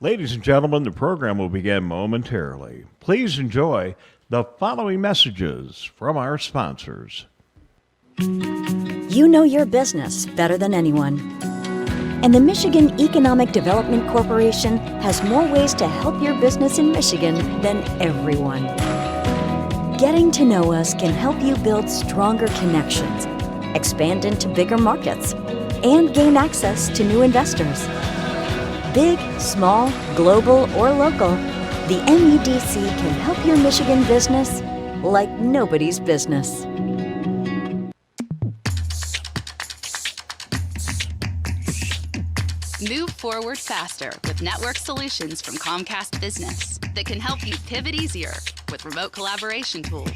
Ladies and gentlemen, the program will begin momentarily. Please enjoy the following messages from our sponsors. You know your business better than anyone. And the Michigan Economic Development Corporation has more ways to help your business in Michigan than everyone. Getting to know us can help you build stronger connections, expand into bigger markets, and gain access to new investors. Big, small, global, or local, the MEDC can help your Michigan business like nobody's business. Move forward faster with network solutions from Comcast Business that can help you pivot easier with remote collaboration tools.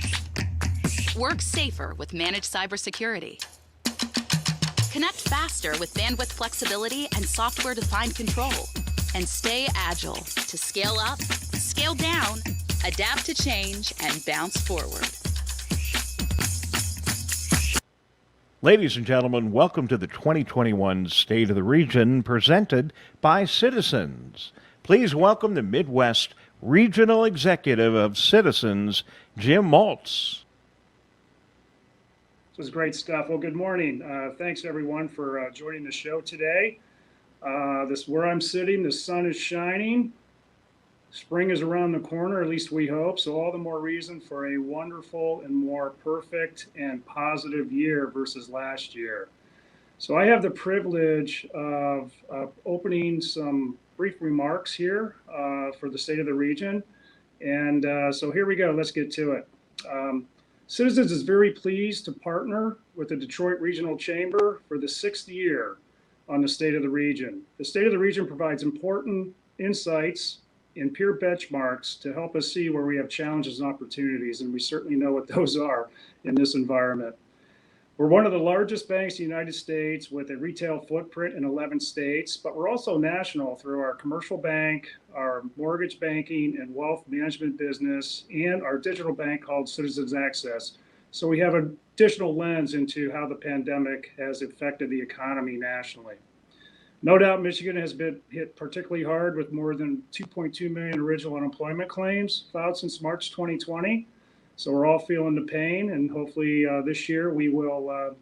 Work safer with managed cybersecurity. Connect faster with bandwidth flexibility and software-defined control. And stay agile to scale up, scale down, adapt to change, and bounce forward. Ladies and gentlemen, welcome to the 2021 State of the Region presented by Citizens. Please welcome the Midwest Regional Executive of Citizens, Jim Maltz. This was great stuff. Well, good morning. Thanks everyone for joining the show today. This where I'm sitting, the sun is shining. Spring is around the corner, at least we hope. So all the more reason for a wonderful and more perfect and positive year versus last year. So I have the privilege of opening some brief remarks here for the state of the region. And so here we go. Let's get to it. Citizens is very pleased to partner with the Detroit Regional Chamber for the 6th year on the State of the Region. The State of the Region provides important insights and peer benchmarks to help us see where we have challenges and opportunities, and we certainly know what those are in this environment. We're one of the largest banks in the United States with a retail footprint in 11 states, but we're also national through our commercial bank, our mortgage banking and wealth management business, and our digital bank called Citizens Access. So we have an additional lens into how the pandemic has affected the economy nationally. No doubt Michigan has been hit particularly hard with more than 2.2 million original unemployment claims filed since March 2020. So we're all feeling the pain, and hopefully this year we will,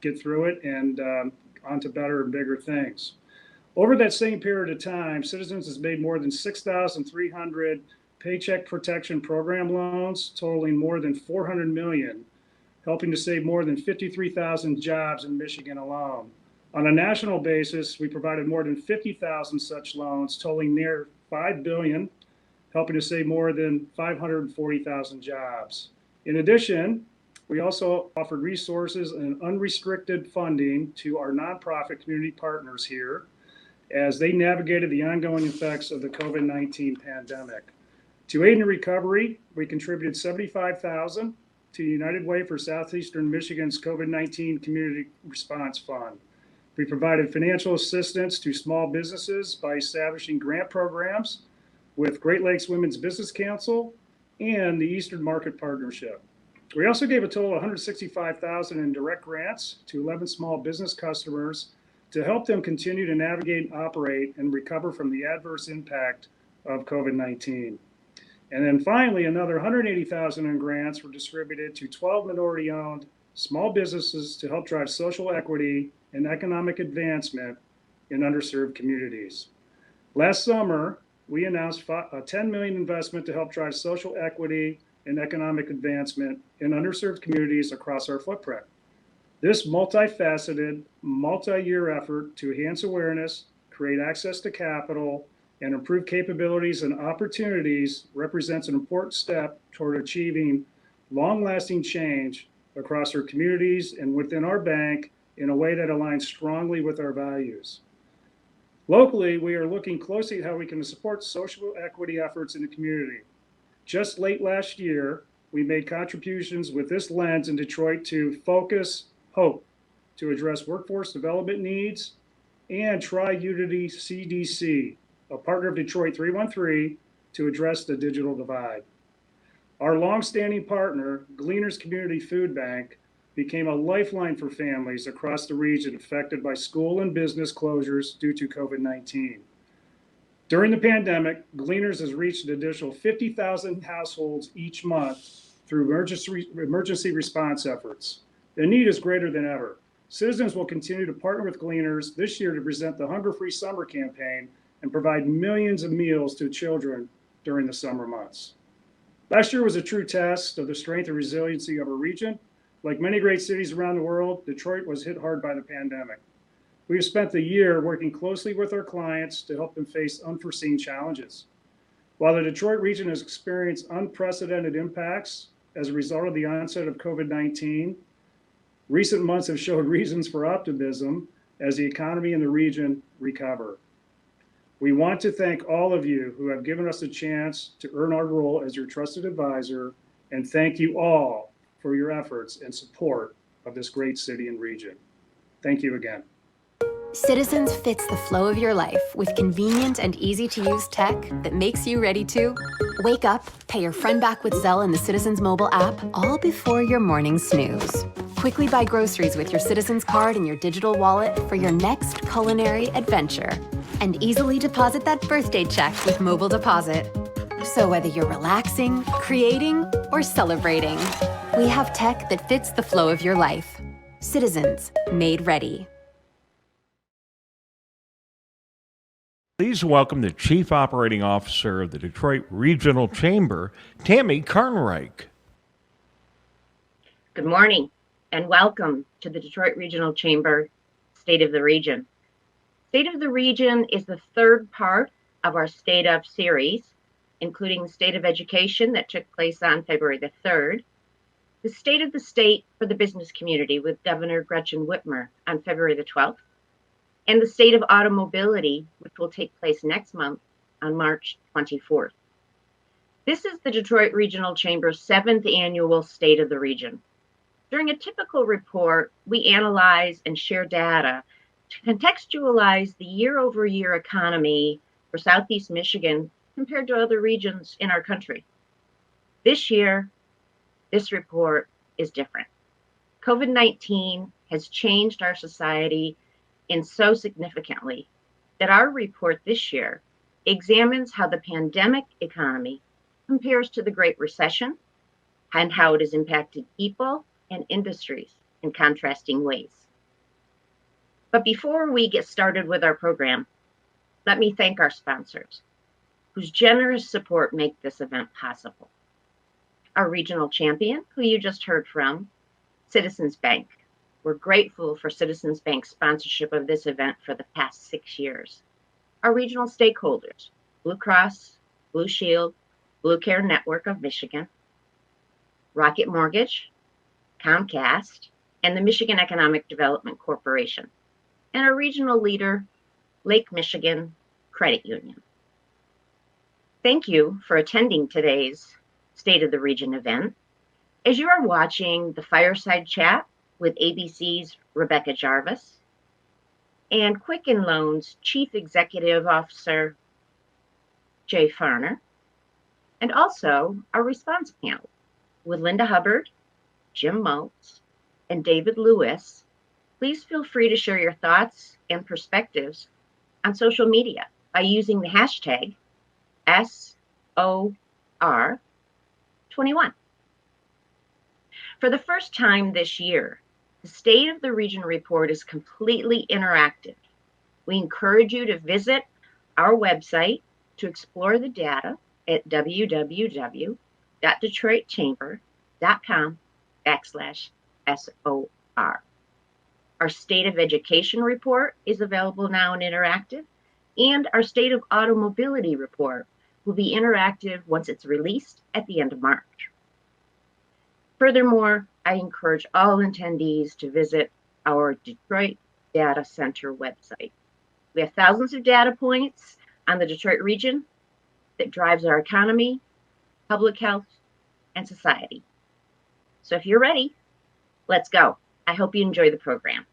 get through it and on to better and bigger things. Over that same period of time, Citizens has made more than 6,300 Paycheck Protection Program loans, totaling more than $400 million, helping to save more than 53,000 jobs in Michigan alone. On a national basis, we provided more than 50,000 such loans, totaling near $5 billion, helping to save more than 540,000 jobs. In addition, we also offered resources and unrestricted funding to our nonprofit community partners here as they navigated the ongoing effects of the COVID-19 pandemic. To aid in recovery, we contributed $75,000 to United Way for Southeastern Michigan's COVID-19 Community Response Fund. We provided financial assistance to small businesses by establishing grant programs with Great Lakes Women's Business Council and the Eastern Market Partnership. We also gave a total of $165,000 in direct grants to 11 small business customers to help them continue to navigate, operate, and recover from the adverse impact of COVID-19. And then finally, another $180,000 in grants were distributed to 12 minority-owned small businesses to help drive social equity and economic advancement in underserved communities. Last summer, we announced a $10 million investment to help drive social equity and economic advancement in underserved communities across our footprint. This multifaceted, multi-year effort to enhance awareness, create access to capital, and improve capabilities and opportunities represents an important step toward achieving long-lasting change across our communities and within our bank in a way that aligns strongly with our values. Locally, we are looking closely at how we can support social equity efforts in the community. Just late last year, we made contributions with this lens in Detroit to Focus Hope to address workforce development needs, and Tri-Unity CDC, a partner of Detroit 313, to address the digital divide. Our longstanding partner, Gleaners Community Food Bank, became a lifeline for families across the region affected by school and business closures due to COVID-19. During the pandemic, Gleaners has reached an additional 50,000 households each month through emergency response efforts. The need is greater than ever. Citizens will continue to partner with Gleaners this year to present the Hunger-Free Summer campaign and provide millions of meals to children during the summer months. Last year was a true test of the strength and resiliency of our region. Like many great cities around the world, Detroit was hit hard by the pandemic. We have spent the year working closely with our clients to help them face unforeseen challenges. While the Detroit region has experienced unprecedented impacts as a result of the onset of COVID-19, recent months have showed reasons for optimism as the economy in the region recover. We want to thank all of you who have given us a chance to earn our role as your trusted advisor, and thank you all for your efforts and support of this great city and region. Thank you again. Citizens fits the flow of your life with convenient and easy-to-use tech that makes you ready to wake up, pay your friend back with Zelle in the Citizens mobile app, all before your morning snooze. Quickly buy groceries with your Citizens card and your digital wallet for your next culinary adventure. And easily deposit that birthday check with mobile deposit. So whether you're relaxing, creating, or celebrating, we have tech that fits the flow of your life. Citizens, made ready. Please welcome the Chief Operating Officer of the Detroit Regional Chamber, Tammy Carnreich. Good morning and welcome to the Detroit Regional Chamber State of the Region. State of the Region is the third part of our State of series, including the State of Education that took place on February the 3rd, the State of the State for the Business Community with Governor Gretchen Whitmer on February the 12th, and the State of Automobility, which will take place next month on March 24th. This is the Detroit Regional Chamber's 7th annual State of the Region. During a typical report, we analyze and share data to contextualize the year-over-year economy for Southeast Michigan compared to other regions in our country. This year, this report is different. COVID-19 has changed our society in so significantly that our report this year examines how the pandemic economy compares to the Great Recession and how it has impacted people and industries in contrasting ways. But before we get started with our program, let me thank our sponsors, whose generous support make this event possible. Our regional champion, who you just heard from, Citizens Bank. We're grateful for Citizens Bank's sponsorship of this event for the past 6 years. Our regional stakeholders, Blue Cross, Blue Shield, Blue Care Network of Michigan, Rocket Mortgage, Comcast, and the Michigan Economic Development Corporation, and our regional leader, Lake Michigan Credit Union. Thank you for attending today's State of the Region event. As you are watching the fireside chat with ABC's Rebecca Jarvis and Quicken Loans Chief Executive Officer Jay Farner, and also our response panel with Linda Hubbard, Jim Maltz, and David Lewis, please feel free to share your thoughts and perspectives on social media by using the hashtag SOR21. For the first time this year, the State of the Region report is completely interactive. We encourage you to visit our website to explore the data at www.detroitchamber.com/SOR. Our State of Education report is available now and interactive, and our State of Automobility report will be interactive once it's released at the end of March. Furthermore, I encourage all attendees to visit our Detroit Data Center website. We have thousands of data points on the Detroit region that drives our economy, public health, and society. So if you're ready, let's go. I hope you enjoy the program.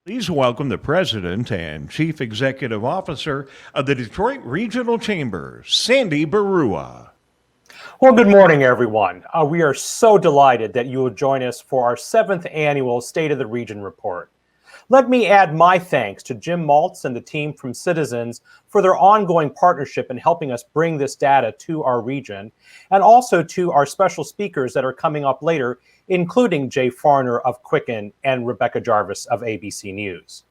Please welcome the President and Chief Executive Officer of the Detroit Regional Chamber, Sandy Barua. Well, good morning, everyone. We are so delighted that you will join us for our 7th annual State of the Region report. Let me add my thanks to Jim Maltz and the team from Citizens for their ongoing partnership in helping us bring this data to our region, and also to our special speakers that are coming up later, including Jay Farner of Quicken and Rebecca Jarvis of ABC News.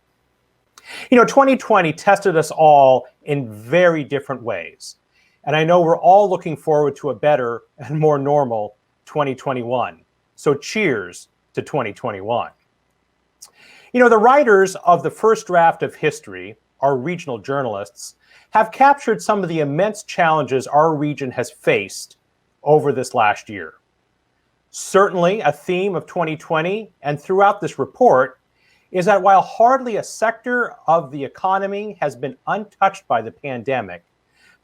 2020 tested us all in very different ways, and I know we're all looking forward to a better and more normal 2021. So cheers to 2021. The writers of the first draft of history, our regional journalists, have captured some of the immense challenges our region has faced over this last year. Certainly, a theme of 2020 and throughout this report is that while hardly a sector of the economy has been untouched by the pandemic,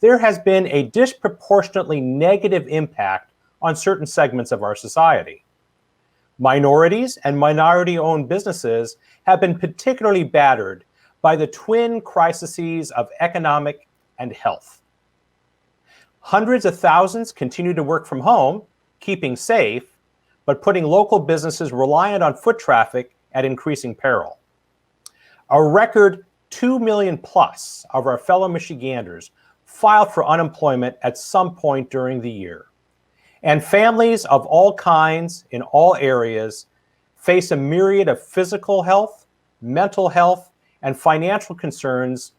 there has been a disproportionately negative impact on certain segments of our society. Minorities and minority-owned businesses have been particularly battered by the twin crises of economic and health. Hundreds of thousands continue to work from home, keeping safe, but putting local businesses reliant on foot traffic at increasing peril. A record 2 million plus of our fellow Michiganders filed for unemployment at some point during the year. And families of all kinds in all areas face a myriad of physical health, mental health, and financial concerns,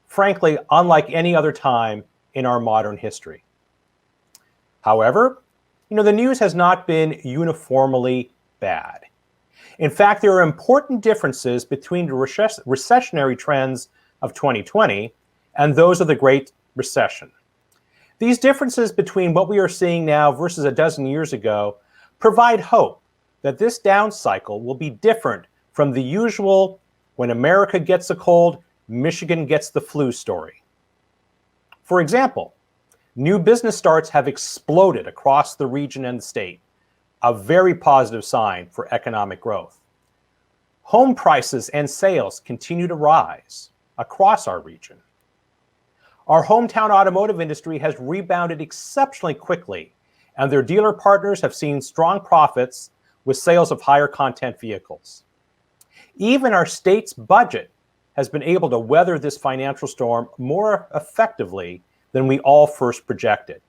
frankly, unlike any other time in our modern history. However, the news has not been uniformly bad. In fact, there are important differences between the recessionary trends of 2020 and those of the Great Recession. These differences between what we are seeing now versus a dozen years ago provide hope that this down cycle will be different from the usual when America gets a cold, Michigan gets the flu story. For example, new business starts have exploded across the region and the state, a very positive sign for economic growth. Home prices and sales continue to rise across our region. Our hometown automotive industry has rebounded exceptionally quickly, and their dealer partners have seen strong profits with sales of higher content vehicles. Even our state's budget has been able to weather this financial storm more effectively than we all first projected.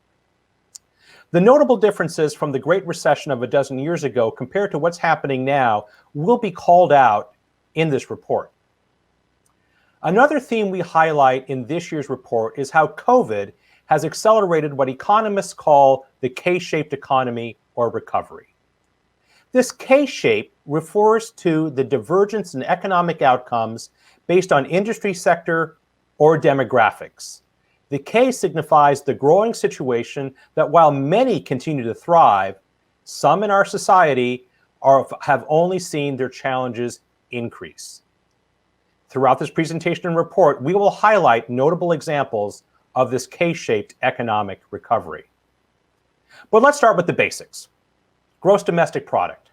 The notable differences from the Great Recession of a dozen years ago compared to what's happening now will be called out in this report. Another theme we highlight in this year's report is how COVID has accelerated what economists call the K-shaped economy or recovery. This K-shape refers to the divergence in economic outcomes based on industry sector or demographics. The K signifies the growing situation that while many continue to thrive, some in our society have only seen their challenges increase. Throughout this presentation and report, we will highlight notable examples of this K-shaped economic recovery. But let's start with the basics. Gross domestic product.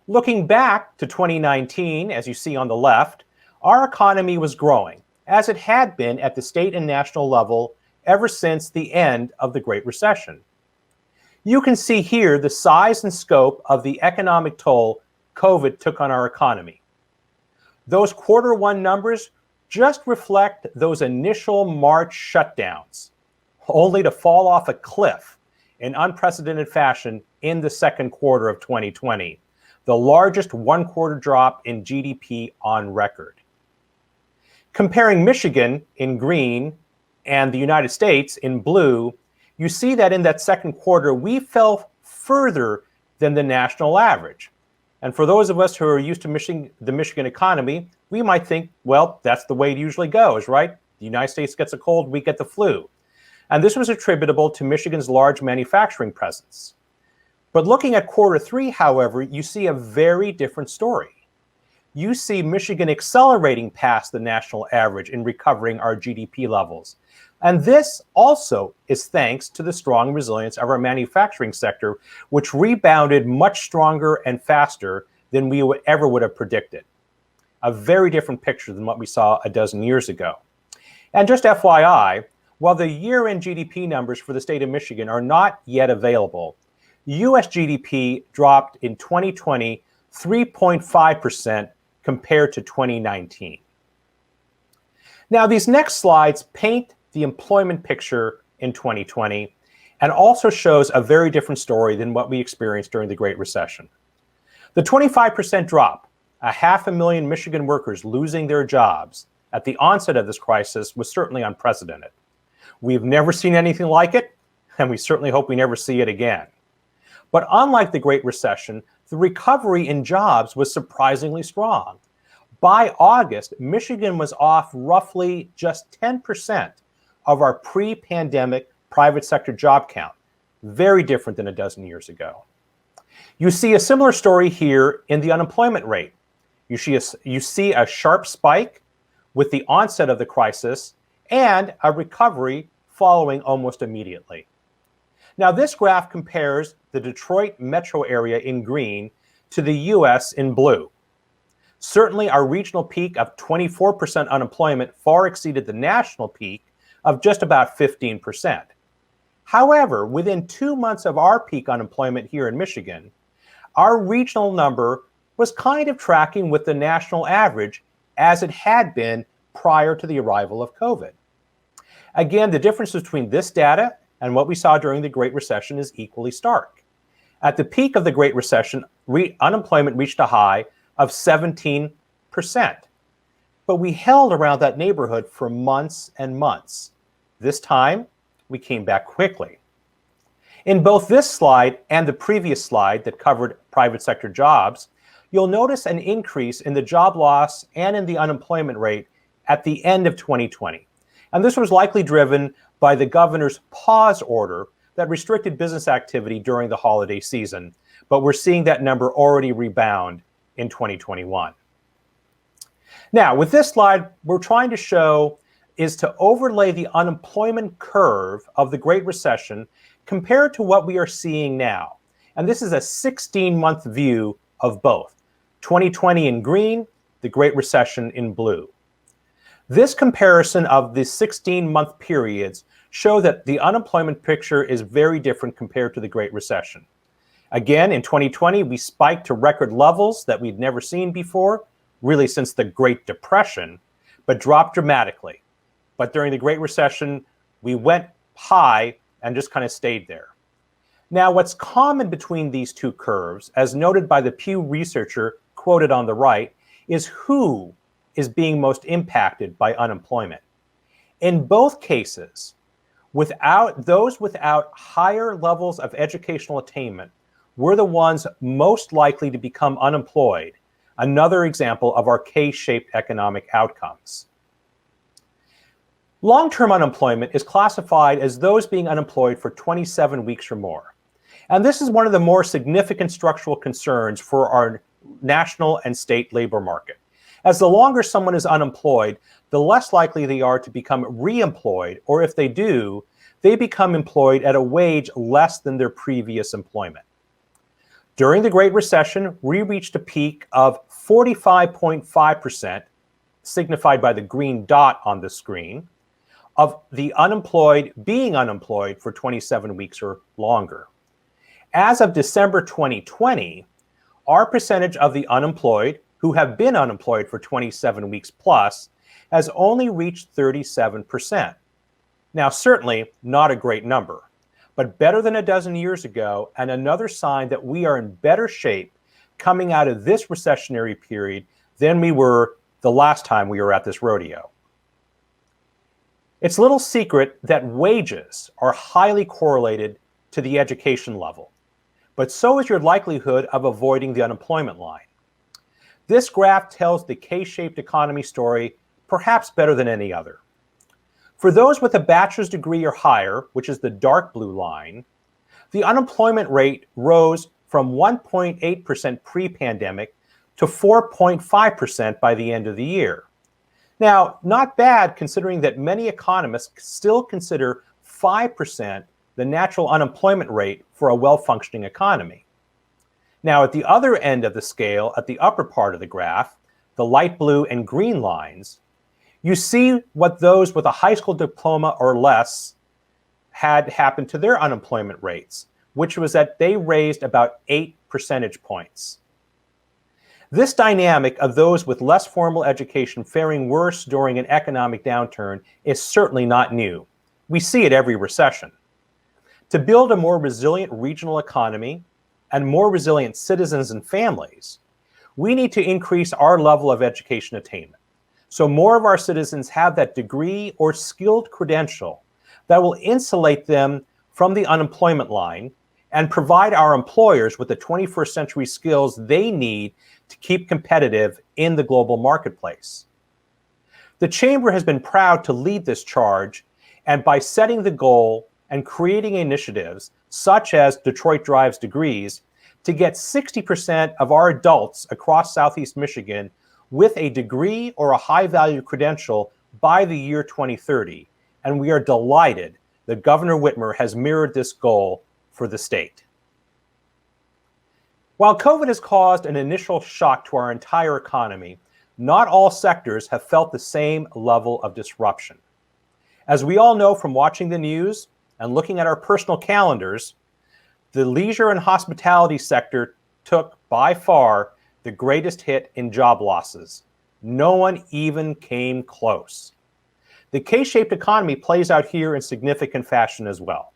Looking back to 2019, as you see on the left, our economy was growing, as it had been at the state and national level ever since the end of the Great Recession. You can see here the size and scope of the economic toll COVID took on our economy. Those Q1 numbers just reflect those initial March shutdowns, only to fall off a cliff in unprecedented fashion in the second quarter of 2020, the largest one-quarter drop in GDP on record. Comparing Michigan in green and the United States in blue, you see that in that second quarter, we fell further than the national average. And for those of us who are used to the Michigan economy, we might think, well, that's the way it usually goes, right? The United States gets a cold, we get the flu. And this was attributable to Michigan's large manufacturing presence. But looking at Q3, however, you see a very different story. You see Michigan accelerating past the national average in recovering our GDP levels. And this also is thanks to the strong resilience of our manufacturing sector, which rebounded much stronger and faster than we would have predicted. A very different picture than what we saw a dozen years ago. And just FYI, while the year-end GDP numbers for the state of Michigan are not yet available, US GDP dropped in 2020 3.5% compared to 2019. Now, these next slides paint the employment picture in 2020 and also shows a very different story than what we experienced during the Great Recession. The 25% drop, 500,000 Michigan workers losing their jobs at the onset of this crisis, was certainly unprecedented. We've never seen anything like it, and we certainly hope we never see it again. But unlike the Great Recession, the recovery in jobs was surprisingly strong. By August, Michigan was off roughly just 10% of our pre-pandemic private sector job count, very different than a dozen years ago. You see a similar story here in the unemployment rate. You see a sharp spike with the onset of the crisis and a recovery following almost immediately. Now, this graph compares the Detroit metro area in green to the US in blue. Certainly, our regional peak of 24% unemployment far exceeded the national peak of just about 15%. However, within 2 months of our peak unemployment here in Michigan, our regional number was kind of tracking with the national average as it had been prior to the arrival of COVID. Again, the difference between this data and what we saw during the Great Recession is equally stark. At the peak of the Great Recession, unemployment reached a high of 17%. But we held around that neighborhood for months and months. This time, we came back quickly. In both this slide and the previous slide that covered private sector jobs, you'll notice an increase in the job loss and in the unemployment rate at the end of 2020. And this was likely driven by the governor's pause order that restricted business activity during the holiday season. But we're seeing that number already rebound in 2021. Now, with this slide, we're trying to show is to overlay the unemployment curve of the Great Recession compared to what we are seeing now. And this is a 16-month view of both, 2020 in green, the Great Recession in blue. This comparison of the 16-month periods show that the unemployment picture is very different compared to the Great Recession. Again, in 2020, we spiked to record levels that we'd never seen before, really since the Great Depression, but dropped dramatically. But during the Great Recession, we went high and just kind of stayed there. Now, what's common between these two curves, as noted by the Pew researcher quoted on the right, is who is being most impacted by unemployment. In both cases, those without higher levels of educational attainment were the ones most likely to become unemployed, another example of our K-shaped economic outcomes. Long-term unemployment is classified as those being unemployed for 27 weeks or more. And this is one of the more significant structural concerns for our national and state labor market. As the longer someone is unemployed, the less likely they are to become re-employed, or if they do, they become employed at a wage less than their previous employment. During the Great Recession, we reached a peak of 45.5%, signified by the green dot on the screen, of the unemployed being unemployed for 27 weeks or longer. As of December 2020, our percentage of the unemployed who have been unemployed for 27 weeks plus has only reached 37%. Now, certainly not a great number, but better than a dozen years ago, and another sign that we are in better shape coming out of this recessionary period than we were the last time we were at this rodeo. It's little secret that wages are highly correlated to the education level, but so is your likelihood of avoiding the unemployment line. This graph tells the K-shaped economy story perhaps better than any other. For those with a bachelor's degree or higher, which is the dark blue line, the unemployment rate rose from 1.8% pre-pandemic to 4.5% by the end of the year. Now, not bad considering that many economists still consider 5% the natural unemployment rate for a well-functioning economy. Now, at the other end of the scale, at the upper part of the graph, the light blue and green lines, you see what those with a high school diploma or less had happened to their unemployment rates, which was that they raised about 8 percentage points. This dynamic of those with less formal education faring worse during an economic downturn is certainly not new. We see it every recession. To build a more resilient regional economy and more resilient citizens and families, we need to increase our level of education attainment, so more of our citizens have that degree or skilled credential that will insulate them from the unemployment line and provide our employers with the 21st century skills they need to keep competitive in the global marketplace. The Chamber has been proud to lead this charge, and by setting the goal and creating initiatives such as Detroit Drives Degrees to get 60% of our adults across Southeast Michigan with a degree or a high-value credential by the year 2030. And we are delighted that Governor Whitmer has mirrored this goal for the state. While COVID has caused an initial shock to our entire economy, not all sectors have felt the same level of disruption. As we all know from watching the news and looking at our personal calendars, the leisure and hospitality sector took by far the greatest hit in job losses. No one even came close. The K-shaped economy plays out here in significant fashion as well.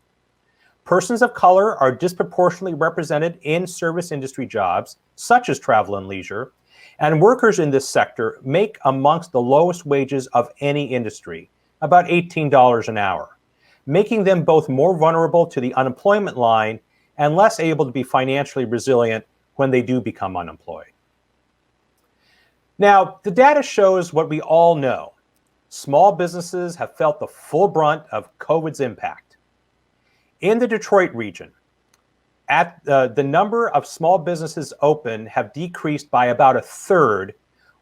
Persons of color are disproportionately represented in service industry jobs, such as travel and leisure, and workers in this sector make amongst the lowest wages of any industry, about $18 an hour, making them both more vulnerable to the unemployment line and less able to be financially resilient when they do become unemployed. Now, the data shows what we all know. Small businesses have felt the full brunt of COVID's impact. In the Detroit region, the number of small businesses open have decreased by about a third,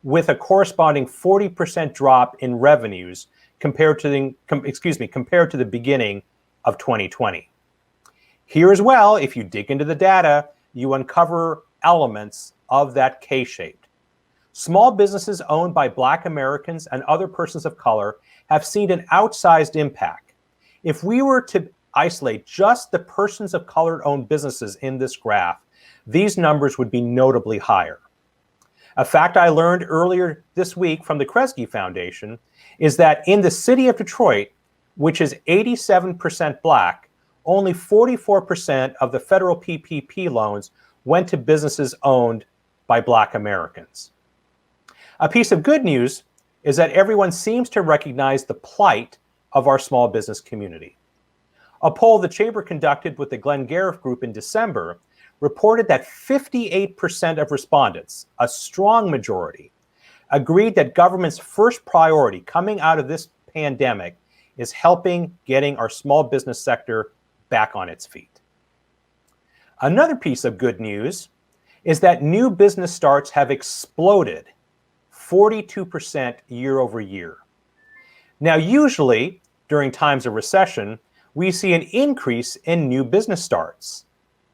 with a corresponding 40% drop in revenues compared to the beginning of 2020. Here as well, if you dig into the data, you uncover elements of that K-shaped. Small businesses owned by Black Americans and other persons of color have seen an outsized impact. If we were to isolate just the persons of color-owned businesses in this graph, these numbers would be notably higher. A fact I learned earlier this week from the Kresge Foundation is that in the city of Detroit, which is 87% Black, only 44% of the federal PPP loans went to businesses owned by Black Americans. A piece of good news is that everyone seems to recognize the plight of our small business community. A poll the Chamber conducted with the Glenn Gariff Group in December reported that 58% of respondents, a strong majority, agreed that government's first priority coming out of this pandemic is helping getting our small business sector back on its feet. Another piece of good news is that new business starts have exploded 42% year over year. Now, usually during times of recession, we see an increase in new business starts.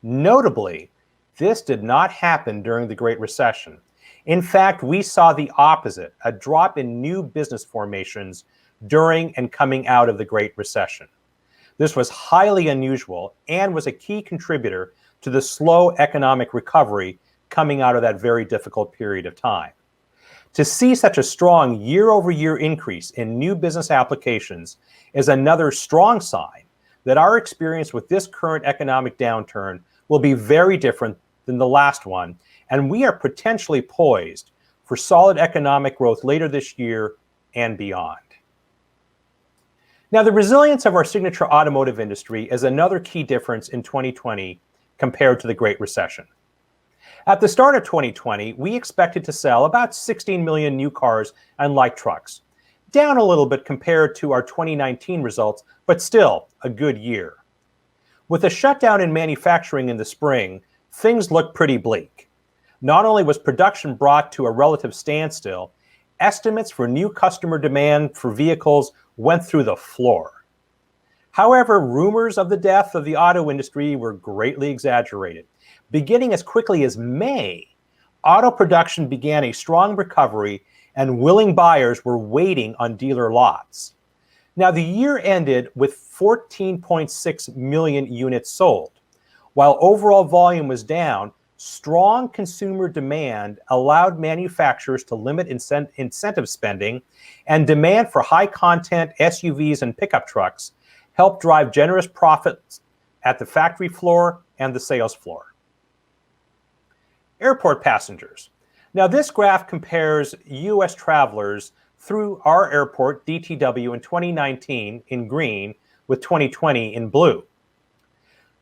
Notably, this did not happen during the Great Recession. In fact, we saw the opposite, a drop in new business formations during and coming out of the Great Recession. This was highly unusual and was a key contributor to the slow economic recovery coming out of that very difficult period of time. To see such a strong year-over-year increase in new business applications is another strong sign that our experience with this current economic downturn will be very different than the last one, and we are potentially poised for solid economic growth later this year and beyond. Now, the resilience of our signature automotive industry is another key difference in 2020 compared to the Great Recession. At the start of 2020, we expected to sell about 16 million new cars and light trucks, down a little bit compared to our 2019 results, but still a good year. With a shutdown in manufacturing in the spring, things looked pretty bleak. Not only was production brought to a relative standstill, estimates for new customer demand for vehicles went through the floor. However, rumors of the death of the auto industry were greatly exaggerated. Beginning as quickly as May, auto production began a strong recovery and willing buyers were waiting on dealer lots. Now, the year ended with 14.6 million units sold. While overall volume was down, strong consumer demand allowed manufacturers to limit incentive spending, and demand for high-content SUVs and pickup trucks helped drive generous profits at the factory floor and the sales floor. Airport passengers. Now, this graph compares U.S. travelers through our airport, DTW, in 2019 in green with 2020 in blue.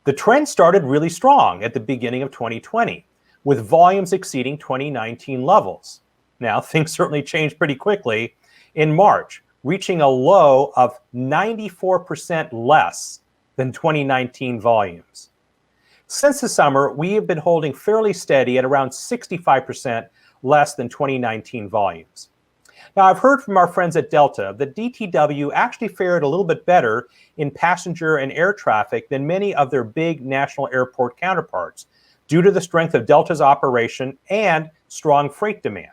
The trend started really strong at the beginning of 2020, with volumes exceeding 2019 levels. Now, things certainly changed pretty quickly in March, reaching a low of 94% less than 2019 volumes. Since the summer, we have been holding fairly steady at around 65% less than 2019 volumes. Now, I've heard from our friends at Delta that DTW actually fared a little bit better in passenger and air traffic than many of their big national airport counterparts due to the strength of Delta's operation and strong freight demand.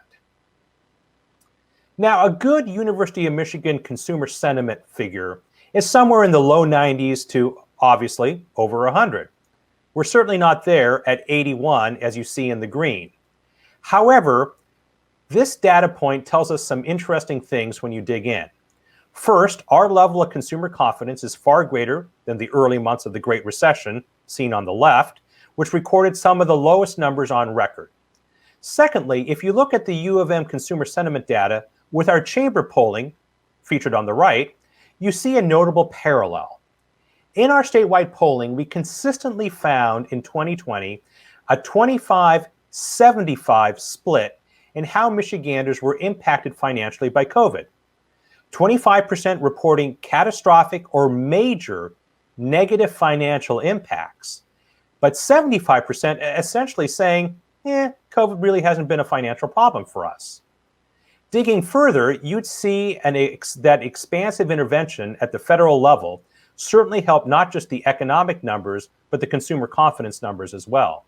Now, a good University of Michigan consumer sentiment figure is somewhere in the low 90s to, obviously, over 100. We're certainly not there at 81, as you see in the green. However, this data point tells us some interesting things when you dig in. First, our level of consumer confidence is far greater than the early months of the Great Recession, seen on the left, which recorded some of the lowest numbers on record. Secondly, if you look at the U of M consumer sentiment data with our chamber polling, featured on the right, you see a notable parallel. In our statewide polling, we consistently found in 2020 a 25-75 split in how Michiganders were impacted financially by COVID. 25% reporting catastrophic or major negative financial impacts, but 75% essentially saying, COVID really hasn't been a financial problem for us. Digging further, you'd see that expansive intervention at the federal level certainly helped not just the economic numbers, but the consumer confidence numbers as well.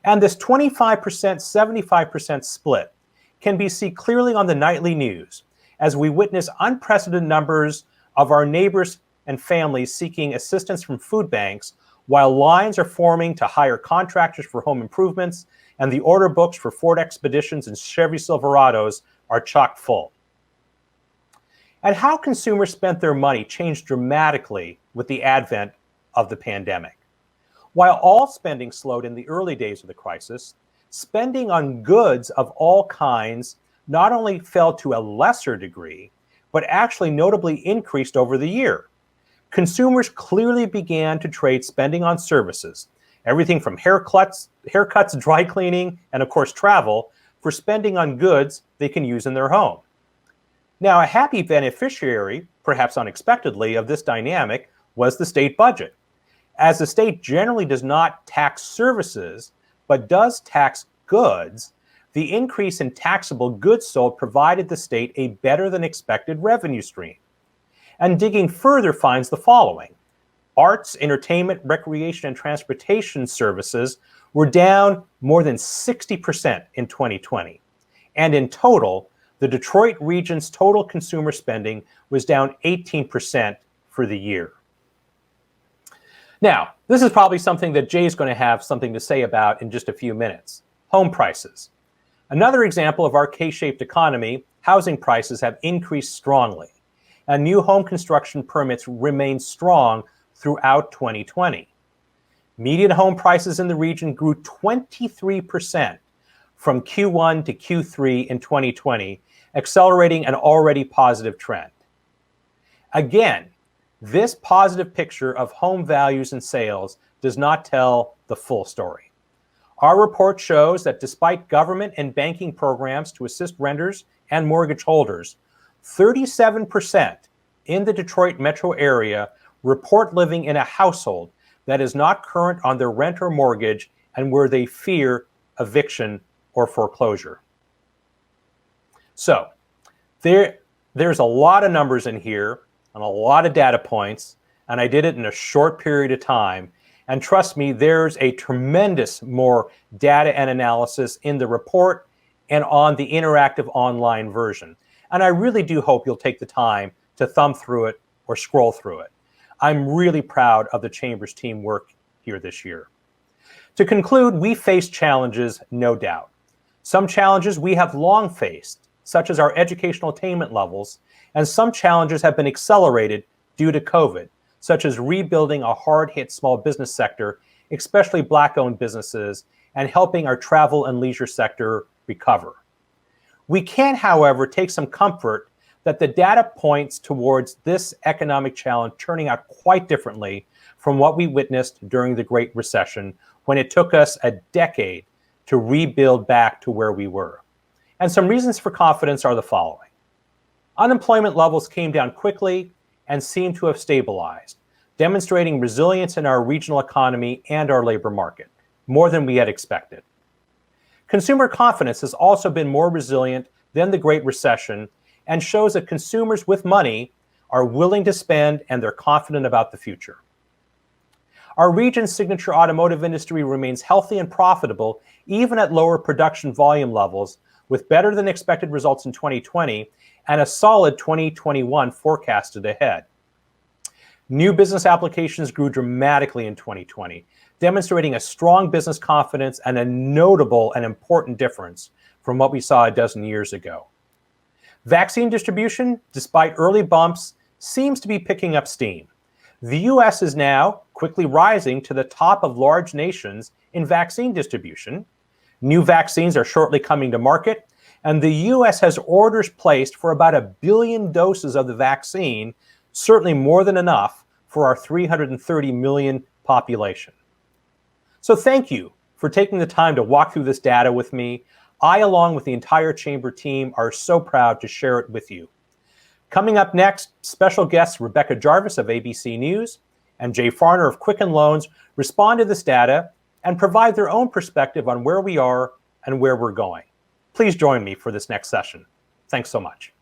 And this 25%, 75% split can be seen clearly on the nightly news as we witness unprecedented numbers of our neighbors and families seeking assistance from food banks, while lines are forming to hire contractors for home improvements, and the order books for Ford Expeditions and Chevy Silverados are chock full. And how consumers spent their money changed dramatically with the advent of the pandemic. While all spending slowed in the early days of the crisis, spending on goods of all kinds not only fell to a lesser degree, but actually notably increased over the year. Consumers clearly began to trade spending on services, everything from haircuts, dry cleaning, and of course travel, for spending on goods they can use in their home. Now, a happy beneficiary, perhaps unexpectedly, of this dynamic was the state budget. As the state generally does not tax services, but does tax goods, the increase in taxable goods sold provided the state a better than expected revenue stream. And digging further finds the following. Arts, entertainment, recreation, and transportation services were down more than 60% in 2020. And in total, the Detroit region's total consumer spending was down 18% for the year. Now, this is probably something that Jay's going to have something to say about in just a few minutes. Home prices. Another example of our K-shaped economy, housing prices have increased strongly, and new home construction permits remain strong throughout 2020. Median home prices in the region grew 23% from Q1 to Q3 in 2020, accelerating an already positive trend. Again, this positive picture of home values and sales does not tell the full story. Our report shows that despite government and banking programs to assist renters and mortgage holders, 37% in the Detroit metro area report living in a household that is not current on their rent or mortgage and where they fear eviction or foreclosure. So there's a lot of numbers in here and a lot of data points, and I did it in a short period of time. And trust me, there's a tremendous more data and analysis in the report and on the interactive online version. And I really do hope you'll take the time to thumb through it or scroll through it. I'm really proud of the Chamber's teamwork here this year. To conclude, we face challenges, no doubt. Some challenges we have long faced, such as our educational attainment levels, and some challenges have been accelerated due to COVID, such as rebuilding a hard-hit small business sector, especially Black-owned businesses, and helping our travel and leisure sector recover. We can, however, take some comfort that the data points towards this economic challenge turning out quite differently from what we witnessed during the Great Recession, when it took us a decade to rebuild back to where we were. And some reasons for confidence are the following. Unemployment levels came down quickly and seem to have stabilized, demonstrating resilience in our regional economy and our labor market, more than we had expected. Consumer confidence has also been more resilient than the Great Recession and shows that consumers with money are willing to spend and they're confident about the future. Our region's signature automotive industry remains healthy and profitable even at lower production volume levels, with better than expected results in 2020 and a solid 2021 forecasted ahead. New business applications grew dramatically in 2020, demonstrating a strong business confidence and a notable and important difference from what we saw a dozen years ago. Vaccine distribution, despite early bumps, seems to be picking up steam. The US is now quickly rising to the top of large nations in vaccine distribution. New vaccines are shortly coming to market, and the US has orders placed for about 1 billion doses of the vaccine, certainly more than enough for our 330 million population. So thank you for taking the time to walk through this data with me. I, along with the entire Chamber team, are so proud to share it with you. Coming up next, special guests Rebecca Jarvis of ABC News and Jay Farner of Quicken Loans respond to this data and provide their own perspective on where we are and where we're going. Please join me for this next session. Thanks so much.